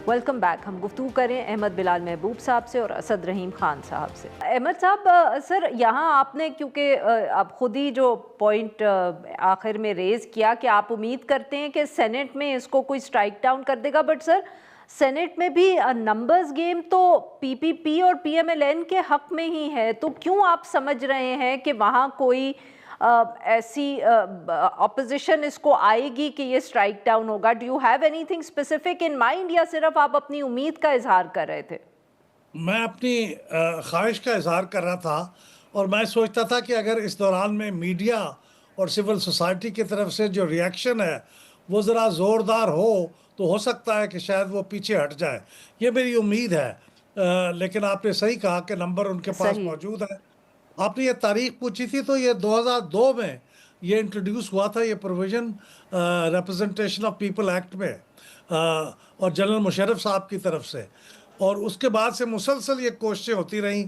Welcome back. ہم گفتگو کریں احمد بلال محبوب صاحب سے اور اسد رحیم خان صاحب سے. احمد صاحب, سر یہاں آپ نے کیونکہ اب خود ہی جو پوائنٹ آخر میں ریز کیا کہ آپ امید کرتے ہیں کہ سینٹ میں اس کو کوئی سٹرائک ڈاؤن کر دے گا, بٹ سر سینٹ میں بھی نمبرز گیم تو پی پی پی اور پی ایم ایل این کے حق میں ہی ہے, تو کیوں آپ سمجھ رہے ہیں کہ وہاں کوئی ایسی اپوزیشن اس کو آئے گی کہ یہ سٹرائک ڈاؤن ہوگا؟ Do you have any thing specific in mind یا صرف آپ اپنی امید کا اظہار کر رہے تھے؟ میں اپنی خواہش کا اظہار کر رہا تھا, اور میں سوچتا تھا کہ اگر اس دوران میں میڈیا اور سول سوسائٹی کی طرف سے جو ری ایکشن ہے وہ ذرا زوردار تو ہو سکتا ہے کہ شاید وہ پیچھے ہٹ جائے. یہ میری امید ہے. لیکن آپ نے صحیح کہا کہ نمبر ان کے پاس صحیح. موجود ہے. آپ نے یہ تاریخ پوچھی تھی تو یہ 2002 میں یہ انٹروڈیوس ہوا تھا, یہ provision representation of people act میں, اور جنرل مشرف صاحب کی طرف سے. اور اس کے بعد سے مسلسل یہ کوششیں ہوتی رہیں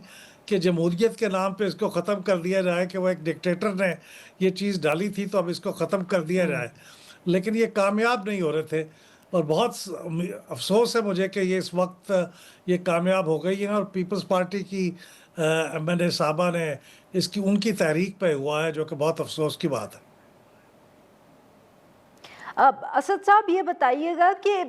کہ جمہوریت کے نام پہ اس کو ختم کر دیا جائے, کہ وہ ایک ڈکٹیٹر نے یہ چیز ڈالی تھی تو اب اس کو ختم کر دیا جائے. لیکن یہ کامیاب نہیں ہو رہے تھے, اور بہت افسوس ہے مجھے کہ یہ اس وقت یہ کامیاب ہو گئی ہیں, اور پیپلز پارٹی کی ایم این اے صاحبہ نے ان کی تحریک پہ ہوا ہے, جو کہ بہت افسوس کی بات ہے. اسد صاحب یہ بتائیے گا کہ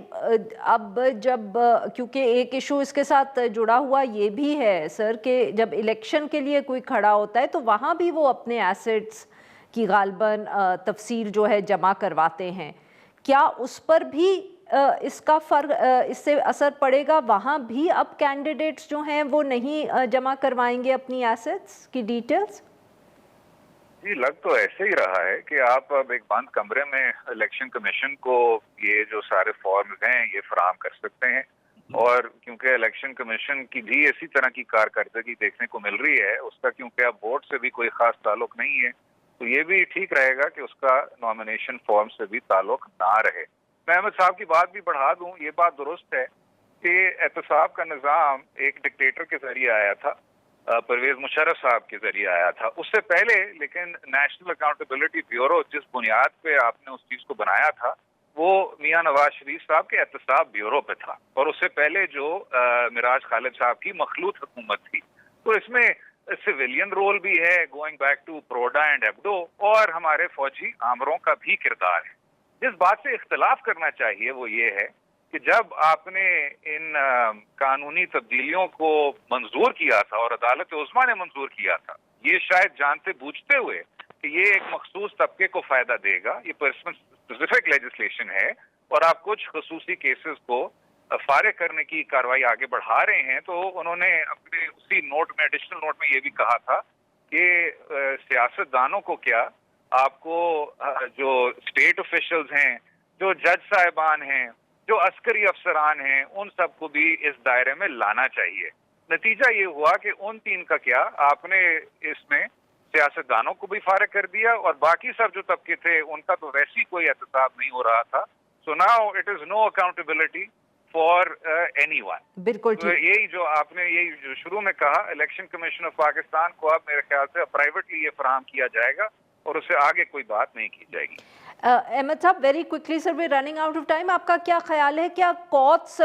اب جب, کیونکہ ایک ایشو اس کے ساتھ جڑا ہوا یہ بھی ہے سر کہ جب الیکشن کے لیے کوئی کھڑا ہوتا ہے تو وہاں بھی وہ اپنے ایسٹس کی غالباً تفسیر جو ہے جمع کرواتے ہیں, کیا اس پر بھی اس کا فرق, اس سے اثر پڑے گا؟ وہاں بھی اب کینڈیڈیٹس جو ہیں وہ نہیں جمع کروائیں گے اپنی ایسٹس کی ڈیٹیلز؟ جی, لگ تو ایسے ہی رہا ہے کہ آپ اب ایک بند کمرے میں الیکشن کمیشن کو یہ جو سارے فارمز ہیں یہ فراہم کر سکتے ہیں, اور کیونکہ الیکشن کمیشن کی بھی اسی طرح کی کارکردگی دیکھنے کو مل رہی ہے, اس کا کیونکہ اب ووٹ سے بھی کوئی خاص تعلق نہیں ہے, تو یہ بھی ٹھیک رہے گا کہ اس کا نامینیشن فارم سے بھی تعلق نہ رہے. میں احمد صاحب کی بات بھی بڑھا دوں, یہ بات درست ہے کہ احتساب کا نظام ایک ڈکٹیٹر کے ذریعے آیا تھا, پرویز مشرف صاحب کے ذریعے آیا تھا. اس سے پہلے لیکن نیشنل اکاؤنٹیبلٹی بیورو جس بنیاد پہ آپ نے اس چیز کو بنایا تھا وہ میاں نواز شریف صاحب کے احتساب بیورو پہ تھا, اور اس سے پہلے جو مراج خالد صاحب کی مخلوط حکومت تھی. تو اس میں سویلین رول بھی ہے, going back to PRODA and EBDO, اور ہمارے فوجی آمروں کا بھی کردار ہے. جس بات سے اختلاف کرنا چاہیے وہ یہ ہے کہ جب آپ نے ان قانونی تبدیلیوں کو منظور کیا تھا اور عدالت عظمیٰ نے منظور کیا تھا, یہ شاید جانتے بوجھتے ہوئے کہ یہ ایک مخصوص طبقے کو فائدہ دے گا, یہ پرسنل اسپیسیفک لیجسلیشن ہے, اور آپ کچھ خصوصی کیسز کو فارغ کرنے کی کارروائی آگے بڑھا رہے ہیں, تو انہوں نے اپنے اسی نوٹ میں, ایڈیشنل نوٹ میں یہ بھی کہا تھا کہ سیاست دانوں کو کیا, آپ کو جو اسٹیٹ آفیشلز ہیں, جو جج صاحبان ہیں, جو عسکری افسران ہیں, ان سب کو بھی اس دائرے میں لانا چاہیے. نتیجہ یہ ہوا کہ ان تین کا کیا, آپ نے اس میں سیاست دانوں کو بھی فارغ کر دیا, اور باقی سب جو طبقے تھے ان کا تو ویسی کوئی احتساب نہیں ہو رہا تھا. So now it is no accountability for anyone. بالکل ٹھیک. یہی جو آپ نے یہی جو شروع میں کہا, الیکشن کمیشن آف پاکستان کو اب میرے خیال سے پرائیویٹلی یہ فراہم کیا جائے گا, اور اس سے آگے کوئی بات نہیں کی جائے گی. Ahmed Sahab very quickly sir, we running out of time, آپ کا کیا خیال ہے, کیا کورٹس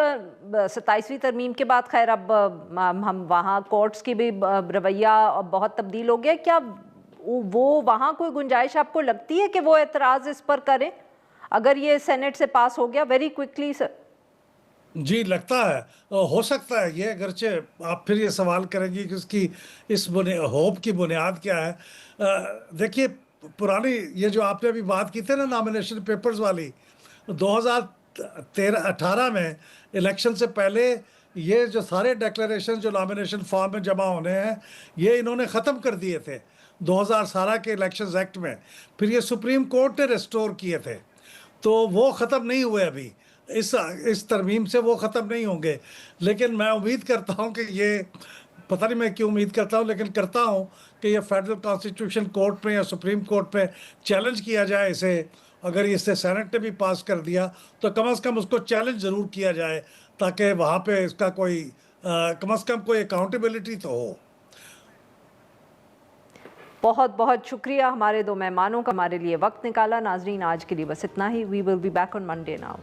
27ویں ترمیم کے بعد, خیر اب ہم وہاں کورٹس کی بھی رویہ بہت تبدیل ہو گیا, کیا وہ وہاں کوئی گنجائش آپ کو لگتی ہے کہ وہ اعتراض اس پر کریں اگر یہ سینٹ سے پاس ہو گیا؟ ویری کوئکلی سر. جی, لگتا ہے ہو سکتا ہے یہ, اگرچہ آپ پھر یہ سوال کریں گی کہ اس کی ہوپ کی بنیاد کیا ہے. دیکھیے, پرانی یہ جو آپ نے ابھی بات کی تھی نا نامینیشن پیپرز والی, 2018 میں الیکشن سے پہلے یہ جو سارے ڈیکلریشن جو نامینیشن فارم میں جمع ہونے ہیں یہ انہوں نے ختم کر دیے تھے 2017 کے الیکشنز ایکٹ میں. پھر یہ سپریم کورٹ نے ریسٹور کیے تھے, تو وہ ختم نہیں ہوئے ابھی, اس ترمیم سے وہ ختم نہیں ہوں گے. لیکن میں امید کرتا ہوں کہ یہ, پتہ نہیں میں کیوں امید کرتا ہوں, لیکن کرتا ہوں کہ یہ فیڈرل کانسٹیٹیوشن کورٹ میں یا سپریم کورٹ میں چیلنج کیا جائے اسے. اگر اس سے سینٹ نے بھی پاس کر دیا تو کم از کم اس کو چیلنج ضرور کیا جائے, تاکہ وہاں پہ اس کا کوئی کم از کم کوئی اکاؤنٹیبلٹی تو ہو. بہت بہت شکریہ ہمارے دو مہمانوں کا ہمارے لیے وقت نکالا. ناظرین آج کے لیے بس اتنا ہی. We will be back on Monday now.